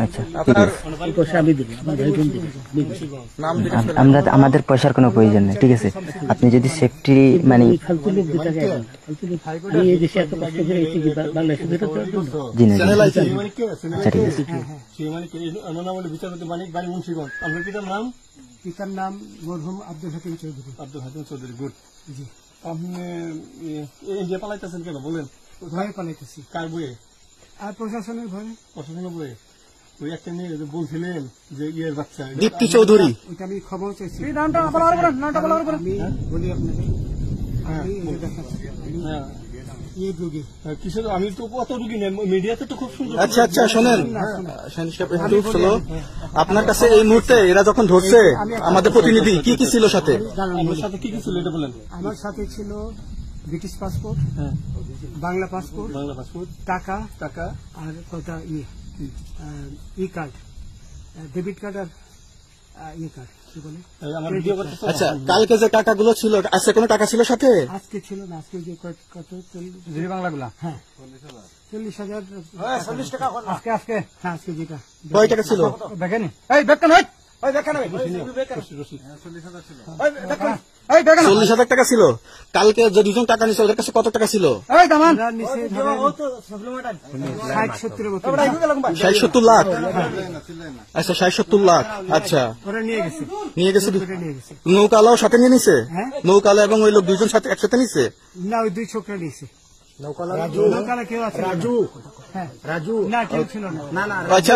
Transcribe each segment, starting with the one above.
আচ্ছা আমরা আমাদের পয়সার কোনো প্রয়োজন নেই, ঠিক আছে। আপনি যদি সেফটি মানে জি না, আচ্ছা ঠিক আছে। পিতার নাম মরহুম আব্দুল হাকিম চৌধুরী। আব্দুল হাকিম চৌধুরী, গুড। জি, আপনি ইন্ডিয়া পালাইতেছেন কেন বলেন? ভয়ে পালাইতেছি। কার বইয়ে? আর প্রশাসনের ভয়ে। প্রশাসনের বইয়ে? ওই একটা নিয়ে বলছিলেন যে ইয়ের বাচ্চা দীপ্তি চৌধুরী, ওইটা আমি খবর চাইছি। নামটা বলার পরে আমি বলি আপনাকে, আমি এই রোগী কিছু আমি তো কত রুগী নেই মিডিয়াতে তো খুব সুন্দর। আচ্ছা আচ্ছা শোনেন, আপনার কাছে এই মুহূর্তে এরা যখন ধরছে আমাদের প্রতিনিধি কি কি ছিল সাথে? আমার সাথে কি কি ছিল এটা বলেন। আমার সাথে ছিল ব্রিটিশ পাসপোর্ট, বাংলা পাসপোর্ট, টাকা টাকা আর কটা ই কার্ড, ডেবিট কার্ড আর ই কার্ড কি বলে। আচ্ছা, কালকে যে টাকাগুলো ছিল, আজকে কোনো টাকা ছিল সাথে? আজকে ছিল না, আজকে যে কত বাংলাগুলা, হ্যাঁ 40,000 টাকা আজকে আজকে হ্যাঁ আজকে যেটা। কয় টাকা ছিল দেখেনি? এই দেখেন 40,000 টাকা ছিল। কালকে যে দুজন টাকা নিছে ওদের কাছে কত টাকা ছিল? 60-70 লাখ। আচ্ছা 60-70 লাখ, আচ্ছা নিয়ে গেছে। নৌকালাও সাথে নিয়ে নিছে? নৌকালা এবং ওই লোক দুইজন সাথে একসাথে নিছে না? ওই দুই ছোকরা নিছে। নৌকালা কেউ আছে? রাজু না, কেউ ছিল না। আচ্ছা,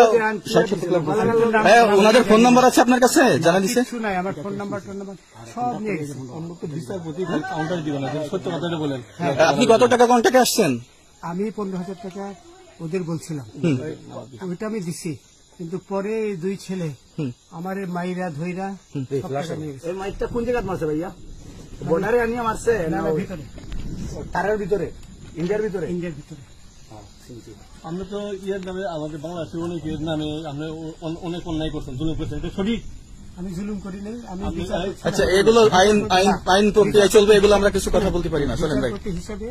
ওনাদের ফোন নাম্বার আছে আপনার কাছে? জানা দিছে? কিছু নাই, আমার ফোন নাম্বার সব নিয়ে গেছে। সত্য কথাটা বলেন। আপনি কত টাকা কন্টাক্টে আসছেন? আমি 15,000 টাকা ওদের বলছিলাম, ওইটা আমি দিছি। কিন্তু পরে দুই ছেলে আমার মাইরা ধইরা এই মাইকটা কোন জায়গায় মারছে ভাইয়া? বর্ডারে আনিয়ে মারছে না ভিতরে? তারের ভিতরে, ইন্ডিয়ার ভিতরে? ইন্ডিয়ার ভিতরে। আমরা তো ইয়ের নামে আমাদের বাংলাদেশের অনেক ইয়ের নামে আমরা অনেক অন্যায় করতাম, জুলুম করতাম, এটা সঠিক? আমি জুলুম করি নাই। আচ্ছা, এগুলো আইন প্রক্রিয়া চলবে, এগুলো আমরা কিছু কথা বলতে পারি না। শোনেন ভাই, হিসাবে